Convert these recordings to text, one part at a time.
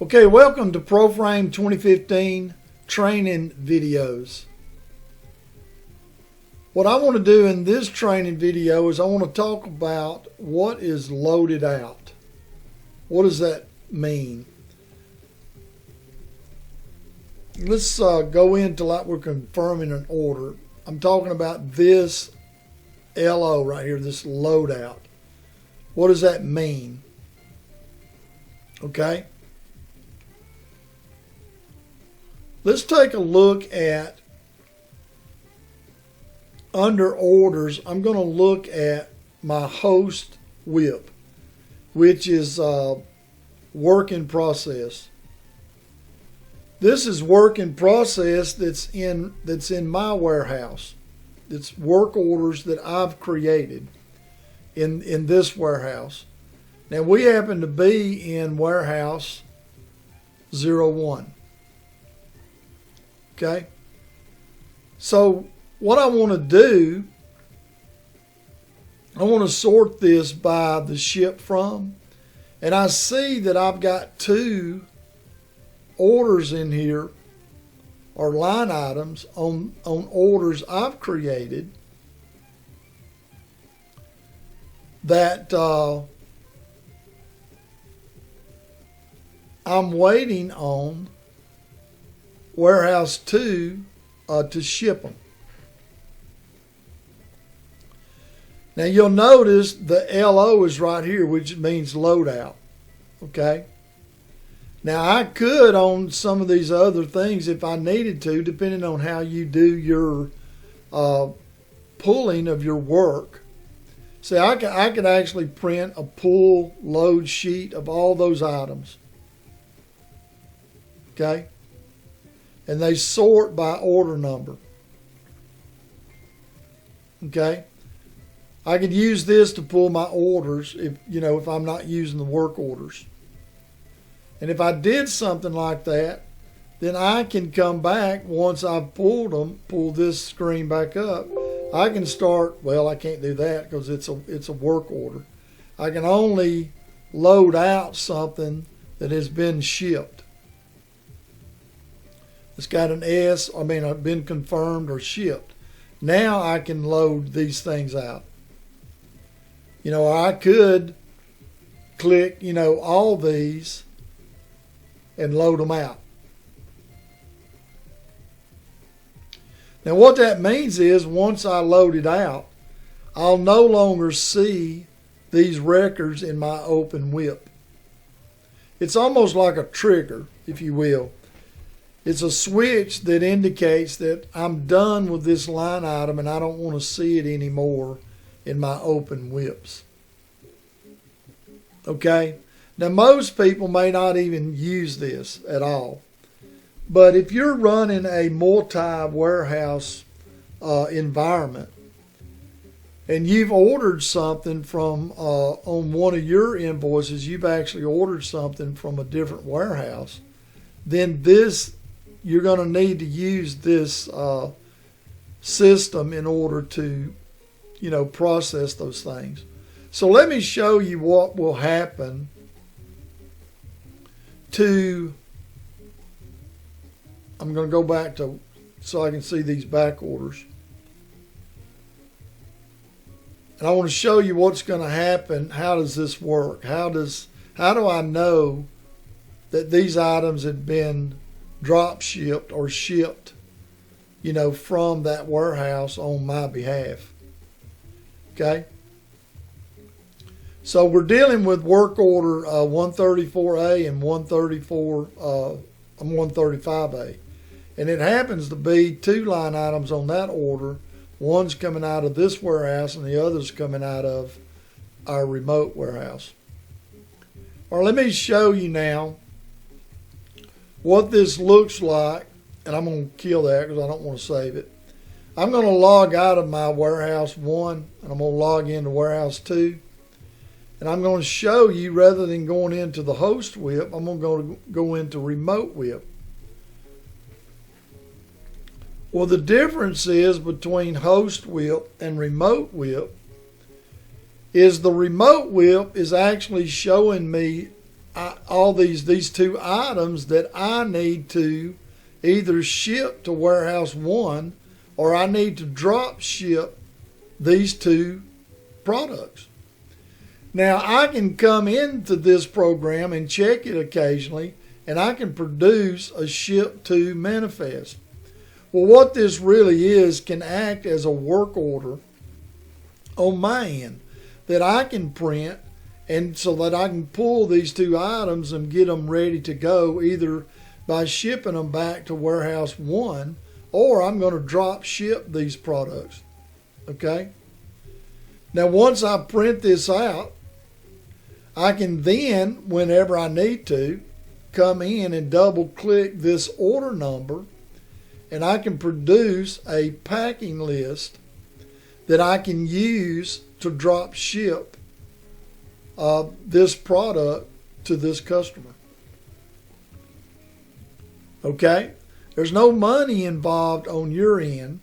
Okay, welcome to ProFrame 2015 training videos. What I want to do in this training video is I want to talk about what is loaded out. What does that mean? Let's go into like we're confirming an order. I'm talking about this LO right here, this loadout. What does that mean? Okay. Let's take a look at under orders. I'm going to look at my Host-WIP, which is work in process. This is work in process that's in my warehouse. It's work orders that I've created in this warehouse. Now we happen to be in warehouse 01. Okay. So what I want to do, I want to sort this by the ship from, and I see that I've got two orders in here, or line items on orders I've created that I'm waiting on warehouse 2 to ship them. Now you'll notice the LO is right here, which means loadout. Okay. Now I could on some of these other things if I needed to, depending on how you do your pulling of your work. See, I could actually print a pull load sheet of all those items. Okay. And they sort by order number. Okay. I could use this to pull my orders if I'm not using the work orders. And if I did something like that, then I can come back once I've pulled them, pull this screen back up. I can start, well, I can't do that because it's a work order. I can only load out something that has been shipped. It's got an S, been confirmed or shipped. Now I can load these things out. I could click, all these and load them out. Now what that means is once I load it out, I'll no longer see these records in my open WIP. It's almost like a trigger, if you will. It's a switch that indicates that I'm done with this line item and I don't want to see it anymore in my open WIPs. Okay? Now most people may not even use this at all. But if you're running a multi-warehouse environment and you've ordered something from, on one of your invoices, you've actually ordered something from a different warehouse, then you're going to need to use this system in order to, process those things. So let me show you what will happen I'm going to go back to so I can see these back orders. And I want to show you what's going to happen. How does this work? How do I know that these items have been drop shipped or shipped, from that warehouse on my behalf? Okay. So we're dealing with work order 134A and 135A. And it happens to be two line items on that order. One's coming out of this warehouse and the other's coming out of our remote warehouse. Or let me show you now what this looks like. And I'm going to kill that because I don't want to save it. I'm going to log out of my warehouse 1 and I'm going to log into warehouse 2. And I'm going to show you, rather than going into the Host-WIP, I'm going to go into Remote-WIP. Well, the difference is between Host-WIP and Remote-WIP is the Remote-WIP is actually showing me all these two items that I need to either ship to warehouse 1 or I need to drop ship these two products. Now I can come into this program and check it occasionally, and I can produce a ship to manifest. Well, what this really is can act as a work order on my end that I can print, and so that I can pull these two items and get them ready to go either by shipping them back to warehouse 1, or I'm going to drop ship these products. Okay? Now once I print this out, I can then, whenever I need to, come in and double click this order number, and I can produce a packing list that I can use to drop ship this product to this customer. Okay? There's no money involved on your end,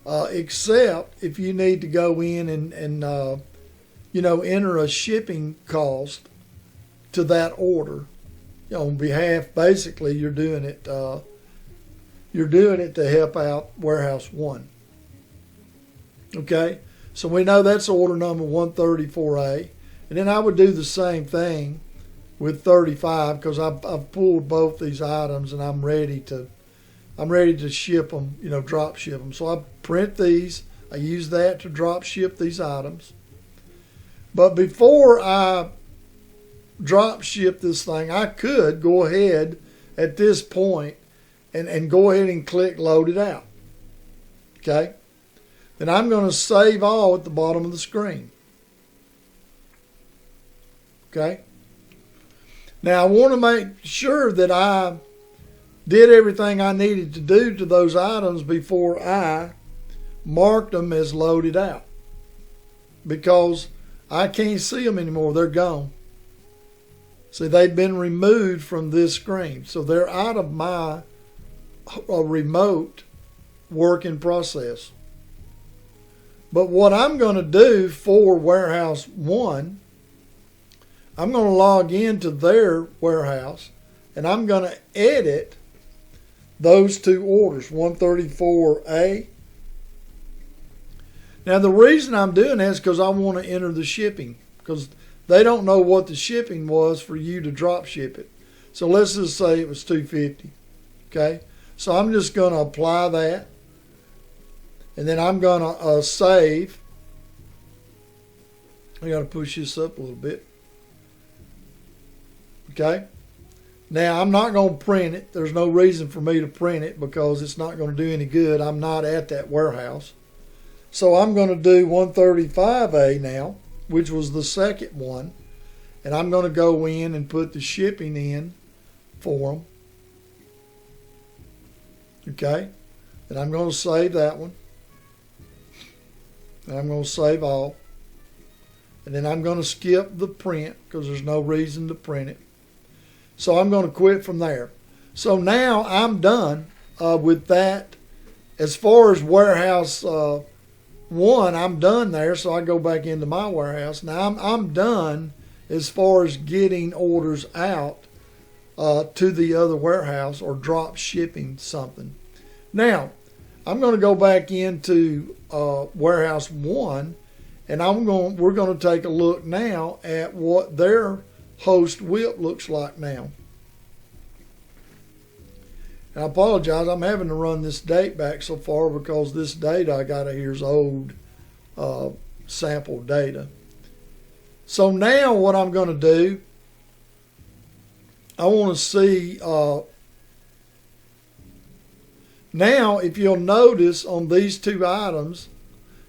except if you need to go in and enter a shipping cost to that order. On behalf, basically, you're doing it to help out warehouse 1. Okay? So we know that's order number 134A. And then I would do the same thing with 35, because I've pulled both these items and I'm ready to ship them, drop ship them. So I print these. I use that to drop ship these items. But before I drop ship this thing, I could go ahead at this point and go ahead and click load it out. Okay? Then I'm going to save all at the bottom of the screen. Okay? Now I want to make sure that I did everything I needed to do to those items before I marked them as loaded out, because I can't see them anymore. They're gone. See, they've been removed from this screen. So they're out of my remote working process. But what I'm going to do for warehouse 1, I'm going to log into their warehouse, and I'm going to edit those two orders, 134A. Now the reason I'm doing that is because I want to enter the shipping, because they don't know what the shipping was for you to drop ship it. So let's just say it was $250. Okay, so I'm just going to apply that, and then I'm going to save. I got to push this up a little bit. Okay. Now I'm not going to print it. There's no reason for me to print it because it's not going to do any good. I'm not at that warehouse. So I'm going to do 135A now, which was the second one, and I'm going to go in and put the shipping in for them. Okay, and I'm going to save that one, and I'm going to save all, and then I'm going to skip the print because there's no reason to print it. So I'm going to quit from there. So now I'm done with that. As far as warehouse 1, I'm done there, so I go back into my warehouse. Now I'm done as far as getting orders out to the other warehouse or drop shipping something. Now I'm going to go back into warehouse 1, and we're going to take a look now at what their Host-WIP looks like now. And I apologize, I'm having to run this date back so far because this data I got here is old sample data. So now what I'm going to do, I want to see, now if you'll notice on these two items,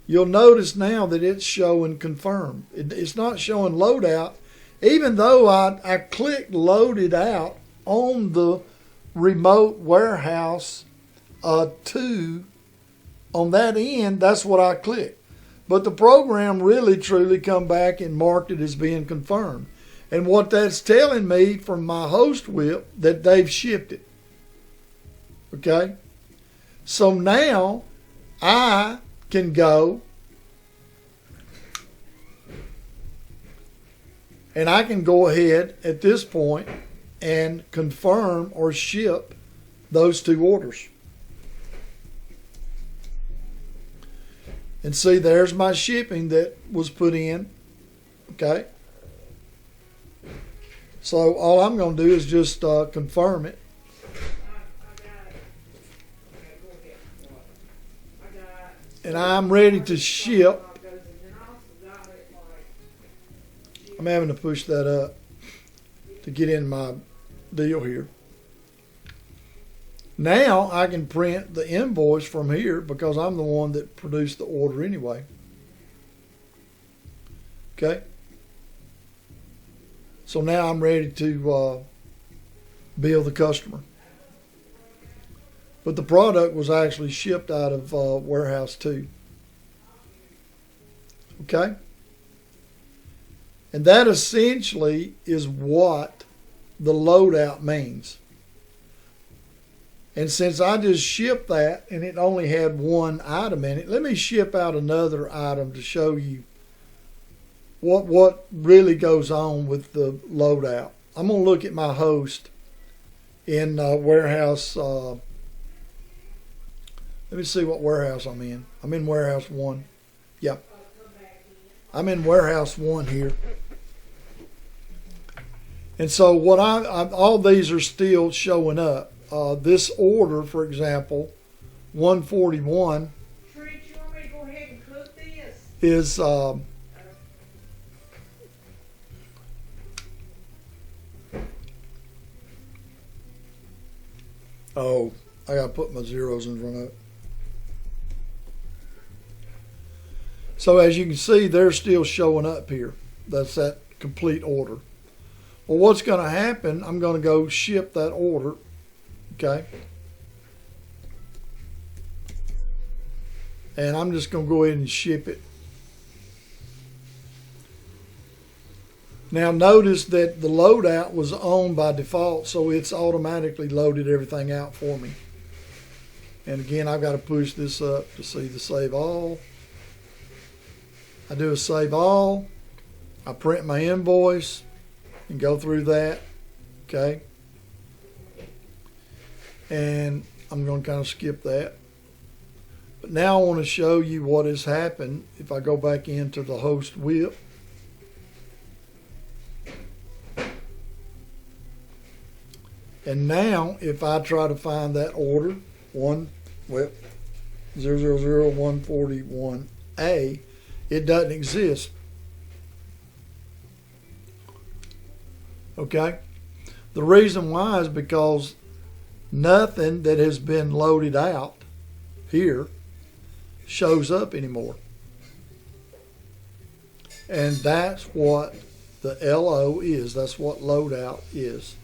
you'll notice now that it's showing confirmed. It's not showing loadout, even though I clicked loaded out on the remote warehouse 2 on that end. That's what I clicked. But the program really truly come back and marked it as being confirmed. And what that's telling me from my Host-WIP that they've shipped it. Okay? So now I can go And I can go ahead at this point and confirm or ship those two orders. And see, there's my shipping that was put in. Okay. So all I'm going to do is just confirm it. And I'm ready to ship. I'm having to push that up to get in my deal here. Now I can print the invoice from here because I'm the one that produced the order anyway. Okay. So now I'm ready to bill the customer. But the product was actually shipped out of warehouse 2. Okay? And that essentially is what the loadout means. And since I just shipped that and it only had one item in it, let me ship out another item to show you what really goes on with the loadout. I'm going to look at my host in warehouse. Let me see what warehouse I'm in. I'm in warehouse 1. Yep. I'm in warehouse 1 here. And so what all these are still showing up. This order, for example, 141 Treat, you want me to go ahead and cook this? is oh, I gotta put my zeros in front of it. So as you can see, they're still showing up here. That's that complete order. Well, what's going to happen, I'm going to go ship that order. Okay. And I'm just going to go ahead and ship it. Now notice that the loadout was on by default, so it's automatically loaded everything out for me. And again, I've got to push this up to see the save all. I do a save all. I print my invoice and go through that. Okay. And I'm going to kind of skip that. But now I want to show you what has happened if I go back into the Host-WIP. And now if I try to find that order, 0000141A, it doesn't exist. Okay? The reason why is because nothing that has been loaded out here shows up anymore. And that's what the LO is. That's what loadout is.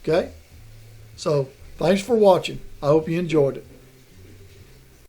Okay? So, thanks for watching. I hope you enjoyed it.